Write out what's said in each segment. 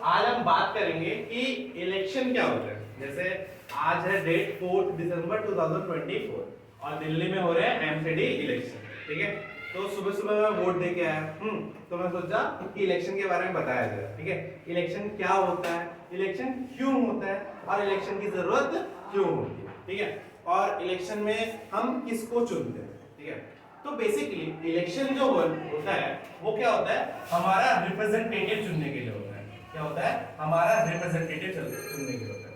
आज हम बात करेंगे कि इलेक्शन क्या होता है। जैसे आज है डेट 4 दिसंबर 2024 और दिल्ली में हो रहे हैं एमसीडी इलेक्शन, ठीक है। तो सुबह सुबह मैं वोट दे के आया, तो मैं सोचा कि इलेक्शन के बारे में बताया जाए, ठीक है। इलेक्शन क्या होता है, इलेक्शन क्यों होता है और इलेक्शन की जरूरत क्यों होती है, ठीक है। और इलेक्शन में हम किसको चुनते हैं, ठीक है। तो बेसिकली इलेक्शन जो होता है वो क्या होता है, हमारा रिप्रेजेंटेटिव चुनने के लिए होता है। क्या होता है, हमारा रिप्रेजेंटेटिव चुनने के लिए होता है।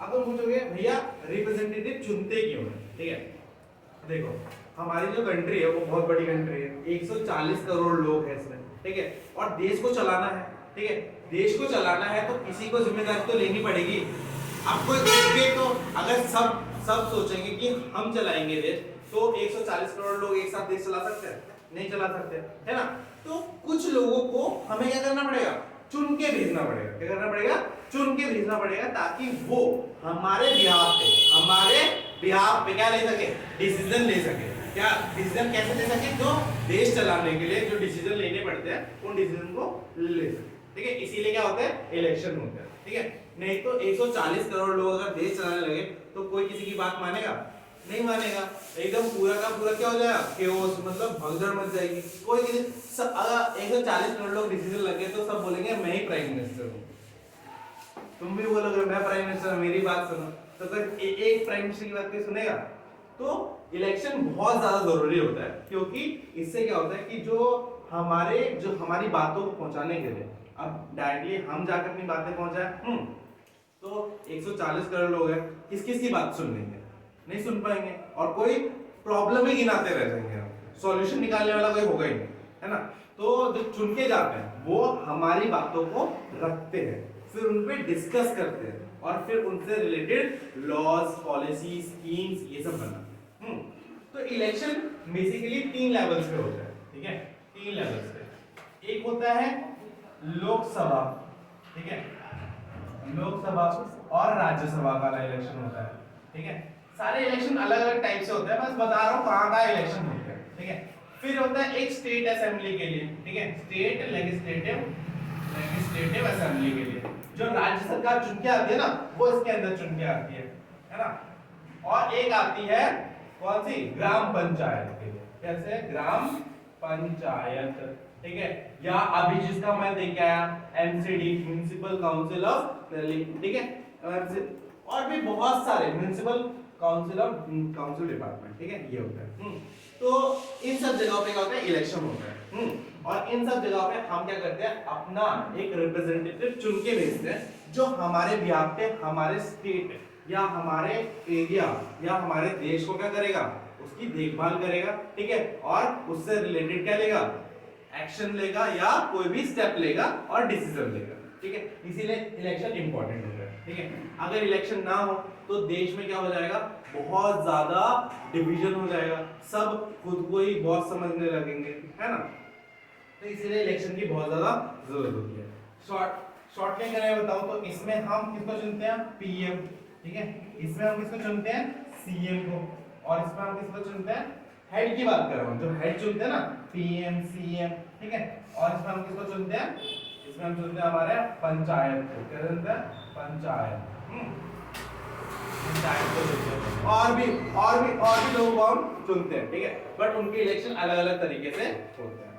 अब तुम पूछोगे भैया रिप्रेजेंटेटिव चुनते क्यों है, ठीक है। देखो हमारी जो कंट्री है वो बहुत बड़ी कंट्री है, 140 करोड़ लोग हैं इसमें, ठीक है। और देश को चलाना है, ठीक है। देश को चलाना है तो किसी को जिम्मेदारी तो लेनी पड़ेगी। आपको तो अगर सब सोचेंगे कि हम चलाएंगे देश, तो 140 करोड़ लोग एक साथ देश चला सकते हैं? नहीं चला सकते, है ना। तो कुछ लोगों को हमें क्या करना पड़ेगा, चुन के भेजना पड़ेगा। क्या करना पड़ेगा, चुन के भेजना पड़ेगा, ताकि वो हमारे बिहाफ पे क्या ले सके, डिसीजन ले सके। क्या डिसीजन कैसे ले सके, जो देश चलाने के लिए जो डिसीजन लेने पड़ते हैं उन डिसीजन को ले सके, ठीक है। इसीलिए क्या होता है, इलेक्शन होता है, ठीक है। नहीं तो 140 करोड़ लोग अगर देश चलाने लगे तो कोई किसी की बात मानेगा? नहीं मानेगा। एकदम पूरा का पूरा क्या हो जाएगा, केओस, मतलब भगदड़ मच जाएगी। कोई किसी अगर 140 करोड़ लोग डिसीजन लगे तो सब बोलेंगे मैं ही प्राइम मिनिस्टर हूँ। तुम भी बोलोगे मैं प्राइम मिनिस्टर, मेरी बात सुनो। तो अगर एक प्राइम मिनिस्टर की बात कोई सुनेगा? तो इलेक्शन बहुत ज्यादा जरूरी होता है, क्योंकि इससे क्या होता है कि जो हमारी बातों को पहुंचाने के लिए, अब डायरेक्टली हम जाकर अपनी बातें पहुंचाए, तो 140 करोड़ लोग हैं, किस किस की बात सुन लेंगे? नहीं सुन पाएंगे, और कोई प्रॉब्लम ही गिनाते रह जाएंगे, सॉल्यूशन निकालने वाला कोई होगा ही नहीं, है ना। तो जो चुन के जाते हैं वो हमारी बातों को रखते हैं, फिर उन पे डिस्कस करते हैं और फिर उनसे रिलेटेड लॉज, पॉलिसी, स्कीम्स ये सब बनाते हैं। तो इलेक्शन बेसिकली 3 लेवल्स पे होता है, ठीक है। 3 लेवल्स पे। एक होता है लोकसभा, ठीक है, लोकसभा और राज्यसभा का इलेक्शन होता है, ठीक है। सारे इलेक्शन अलग अलग टाइप से होते हैं, बस बता रहा हूँ कहाँ का इलेक्शन होता है, ठीक है। फिर होता है एक स्टेट असेंबली के लिए, ठीक है, स्टेट लेजिस्लेटिव असेंबली के लिए, जो राज्य सरकार चुन के आती है ना, वो इसके अंदर चुन के आती है ना। और एक आती है कौन सी, ग्राम पंचायत के लिए। कैसे, ग्राम पंचायत, ठीक है। या अभी जिसका मैं देख के आया MCD, municipal council of Delhi, ठीक है। और भी बहुत सारे म्युनिसिपल काउंसिल डिपार्टमेंट, ठीक है, ये होता है। तो इन सब जगहों पे क्या होता है, इलेक्शन होता है। और इन सब जगहों पे हम क्या करते हैं, अपना एक रिप्रेजेंटेटिव चुन के भेजते हैं, जो हमारे बिहाफ पे हमारे स्टेट या हमारे एरिया या हमारे देश को क्या करेगा, उसकी देखभाल करेगा, ठीक है। और उससे रिलेटेड क्या लेगा, एक्शन लेगा या कोई भी स्टेप लेगा और डिसीजन लेगा, ठीक है। इसीलिए इलेक्शन इंपॉर्टेंट होता है, ठीक है। अगर इलेक्शन ना हो तो देश में क्या हो जाएगा, बहुत ज्यादा डिवीजन हो जाएगा, सब खुद को ही बॉस समझने लगेंगे, है ना। तो इसीलिए इलेक्शन की बहुत ज्यादा जरूरत होती है। शॉर्ट में अगर बताऊं तो इसमें हम किसको चुनते हैं, पीएम, ठीक है। इसमें हम किसको चुनते हैं, सीएम को। और इसमें हम किसको चुनते हैं, हेड की बात कर रहा हूं, जो हेड चुनते हैं ना, पीएम, सीएम, ठीक है। और इसमें हम किसको चुनते हैं, इसमें हम चुनते हैं हमारे पंचायत को। क्या चुनते हैं, पंचायत, पंचायत को चुनते हैं। और भी लोगों को हम चुनते हैं, ठीक है। बट उनके इलेक्शन अलग अलग तरीके से होते हैं।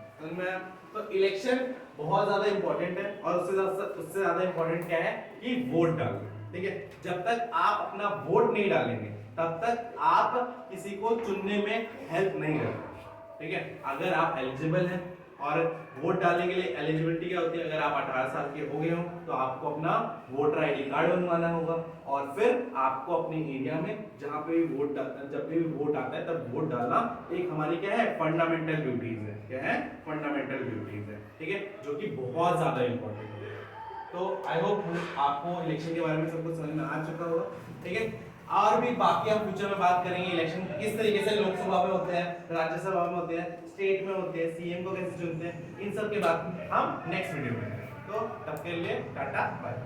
तो इलेक्शन बहुत ज्यादा इंपॉर्टेंट है, और उससे ज्यादा इंपॉर्टेंट क्या है कि वोट डालना, ठीक है। जब तक आप अपना वोट नहीं डालेंगे तब तक आप किसी को चुनने में हेल्प नहीं करते, ठीक है। अगर आप एलिजिबल हैं, और वोट डालने के लिए एलिजिबिलिटी क्या होती है, अगर आप 18 साल के हो गए हो तो आपको अपना वोटर आईडी कार्ड बनवाना होगा, और फिर आपको अपने एरिया में जहां पे भी जब भी वोट आता है तब वोट डालना एक हमारी क्या है, फंडामेंटल ड्यूटीज है। क्या है, फंडामेंटल ड्यूटीज है, ठीक है, जो कि बहुत ज्यादा इंपॉर्टेंट है। तो आई होप आपको इलेक्शन के बारे में सब कुछ समझ में आ चुका होगा, ठीक है। और भी बाकी हम फ्यूचर में बात करेंगे इलेक्शन किस तरीके से लोकसभा में होते हैं, राज्यसभा में होते हैं, स्टेट में होते हैं, सीएम को कैसे चुनते हैं, इन सब के बात हम नेक्स्ट वीडियो में। तो तब के लिए टाटा बाय।